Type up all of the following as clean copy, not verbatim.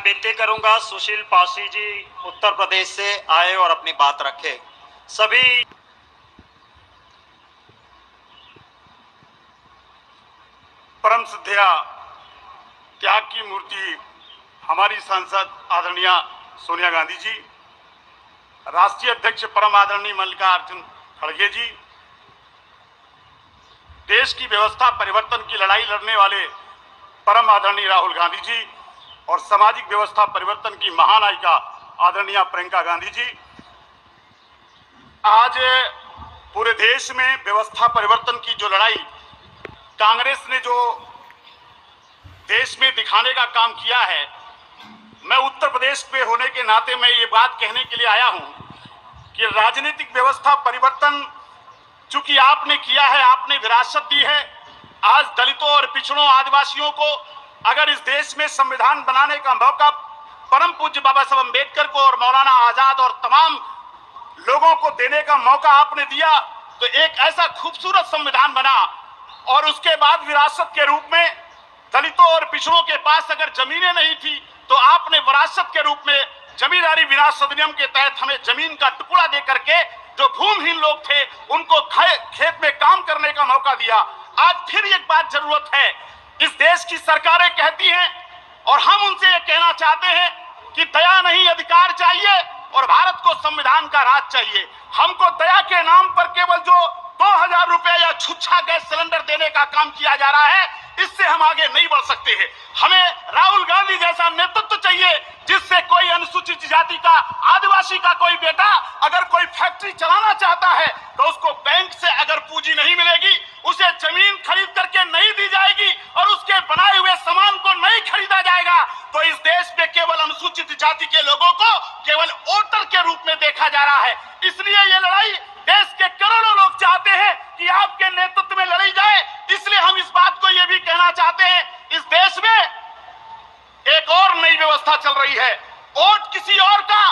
विनती करूंगा सुशील पासी जी उत्तर प्रदेश से आए और अपनी बात रखे। सभी परम सिद्धिया त्याग की मूर्ति हमारी सांसद आदरणीय सोनिया गांधी जी, राष्ट्रीय अध्यक्ष परम आदरणीय मल्लिकार्जुन खड़गे जी, देश की व्यवस्था परिवर्तन की लड़ाई लड़ने वाले परम आदरणीय राहुल गांधी जी और सामाजिक व्यवस्था परिवर्तन की महानायिका आदरणीय प्रियंका गांधी जी। आज पूरे देश में व्यवस्था परिवर्तन की जो लड़ाई कांग्रेस ने जो देश में दिखाने का काम किया है, मैं उत्तर प्रदेश पे होने के नाते मैं ये बात कहने के लिए आया हूं कि राजनीतिक व्यवस्था परिवर्तन चूंकि आपने किया है, आपने विरासत दी है। आज दलितों और पिछड़ों आदिवासियों को अगर इस देश में संविधान बनाने का मौका परम पूज्य बाबा साहब अम्बेडकर को और मौलाना आजाद और तमाम लोगों को देने का मौका आपने दिया, तो एक ऐसा खूबसूरत संविधान बना और उसके बाद विरासत के रूप में दलितों और पिछड़ों के पास अगर जमीनें नहीं थी तो आपने विरासत के रूप में जमींदारी विनाश अधिनियम के तहत हमें जमीन का टुकड़ा दे करके जो भूमिहीन लोग थे उनको खेत में काम करने का मौका दिया। आज फिर एक बात जरूरत है, इस देश की सरकारें कहती हैं और हम उनसे ये कहना चाहते हैं कि दया नहीं अधिकार चाहिए और भारत को संविधान का राज चाहिए। हमको दया के नाम पर केवल जो 2000 रुपए या छुच्छा गैस सिलेंडर देने का काम किया जा रहा है, इससे हम आगे नहीं बढ़ सकते हैं। हमें राहुल गांधी जैसा नेतृत्व चाहिए जिससे कोई अनुसूचित जाति का, आदिवासी का कोई बेटा अगर कोई फैक्ट्री चलाना चाहता है तो उसको बैंक से अगर पूंजी नहीं मिलेगी, उसे जमीन खरीद करके नहीं दी जाएगी और उसके बनाए हुए सामान को नहीं खरीदा जाएगा, तो इस देश में केवल अनुसूचित जाति के लोगों को केवल वोटर के रूप में देखा जा रहा है। इसलिए ये लड़ाई देश के करोड़ों लोग चाहते हैं कि आपके नेतृत्व में लड़ी जाए। इसलिए हम इस बात को ये भी कहना चाहते हैं, इस देश में एक और नई व्यवस्था चल रही है, वोट किसी और का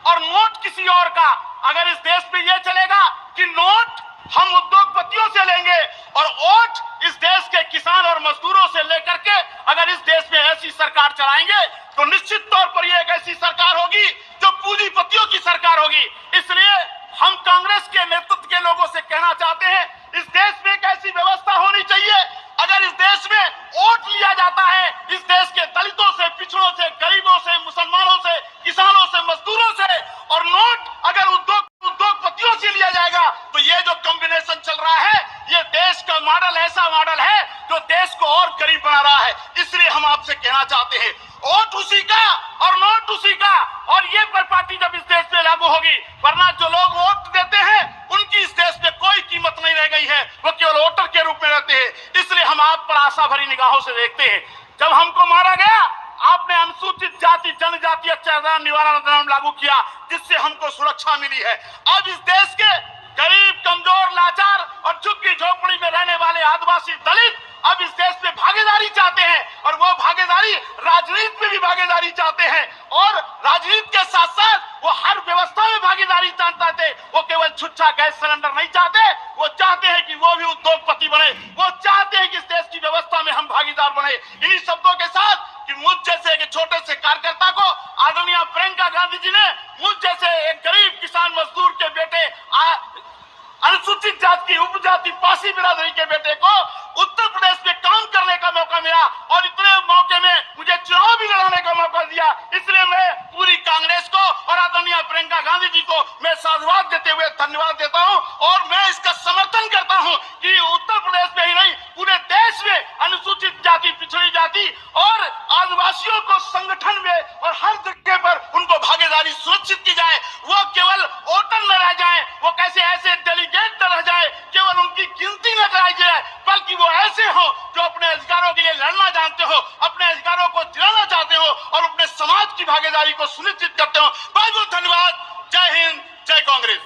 और नोट किसी और का। अगर इस देश में यह चलेगा कि नोट हम उद्योगपतियों से लेंगे और वोट इस देश के किसान और मजदूरों से लेकर के अगर इस देश में ऐसी सरकार चलाएंगे तो निश्चित तौर पर यह एक ऐसी सरकार होगी जो पूंजीपतियों की सरकार होगी। इसलिए हम कांग्रेस के नेतृत्व के लोगों से कहना चाहते हैं, इस देश में एक ऐसी व्यवस्था होनी चाहिए, अगर इस देश में वोट लिया जाता है, इस देश के दलितों से, पिछड़ों से, गरीबों से, मुसलमानों से, किसानों से, मजदूरों से, और नोट अगर उद्योगपतियों से लिया जाएगा, तो ये जो कॉम्बिनेशन चल रहा है, ये देश का मॉडल ऐसा मॉडल है जो देश को और गरीब बना रहा है। इसलिए हम आपसे कहना चाहते हैं, वोट उसी का और नोट उसी का, और ये पार्टी जब इस देश में लागू होगी, वरना जो लोग वोट देते हैं उनकी इस देश में कोई कीमत नहीं रह गई है, वो केवल वोटर के रूप में रहते हैं। इसलिए हम आप पर आशा भरी निगाहों से देखते हैं। जब हमको मारा गया, आपने अनुसूचित जाति जनजाति अत्याचार निवारण अधिनियम लागू किया, जिससे हमको सुरक्षा मिली है। अब इस देश के गरीब, कमजोर, लाचार और झुग्गी झोपड़ी में रहने वाले आदिवासी दलित अब इस देश में भागीदारी चाहते हैं, और वो भागीदारी राजनीति में भी भागीदारी चाहते हैं, और राजनीति के साथ साथ वो हर व्यवस्था में भागीदारी चाहते थे। वो केवल छुच्छा गैस सिलेंडर नहीं चाहते, वो चाहते हैं कि वो भी उद्योगपति बने, वो चाहते हैं कि इस देश की व्यवस्था में हम भागीदार बने। इन्हीं शब्दों के साथ कि मुझ जैसे एक छोटे से कार्यकर्ता को आदरणीय प्रियंका गांधी जी ने, मुझ जैसे एक गरीब किसान मजदूर के बेटे, अनुसूचित जाति की उपजाति पासी बिरादरी के बेटे को उत्तर प्रदेश में काम करने का मौका मिला, और इतने मौके में मुझे चुनाव भी लड़ाने का मौका दिया। इसलिए मैं पूरी कांग्रेस को और आदरणीय प्रियंका गांधी जी को मैं साधुवाद देते हुए धन्यवाद देता हूं, और मैं इसका समर्थन करता हूं कि उत्तर प्रदेश में ही नहीं, पूरे देश में अनुसूचित जाति, पिछड़ी जाति और आदिवासियों को संगठन में और हर जगह पर उनको भागीदारी सुनिश्चित की जाए। वो केवल वोटर न रह जाए, वो कैसे ऐसे डेलीगेट न रह जाए, केवल उनकी गिनती न कराई जाए, बल्कि वो ऐसे हो जो अपने अधिकारों के लिए लड़ना जानते हो, अपने अधिकारों को दिलाना चाहते हो और अपने समाज की भागीदारी को सुनिश्चित करते हो। बहुत बहुत धन्यवाद। जय हिंद, जय कांग्रेस।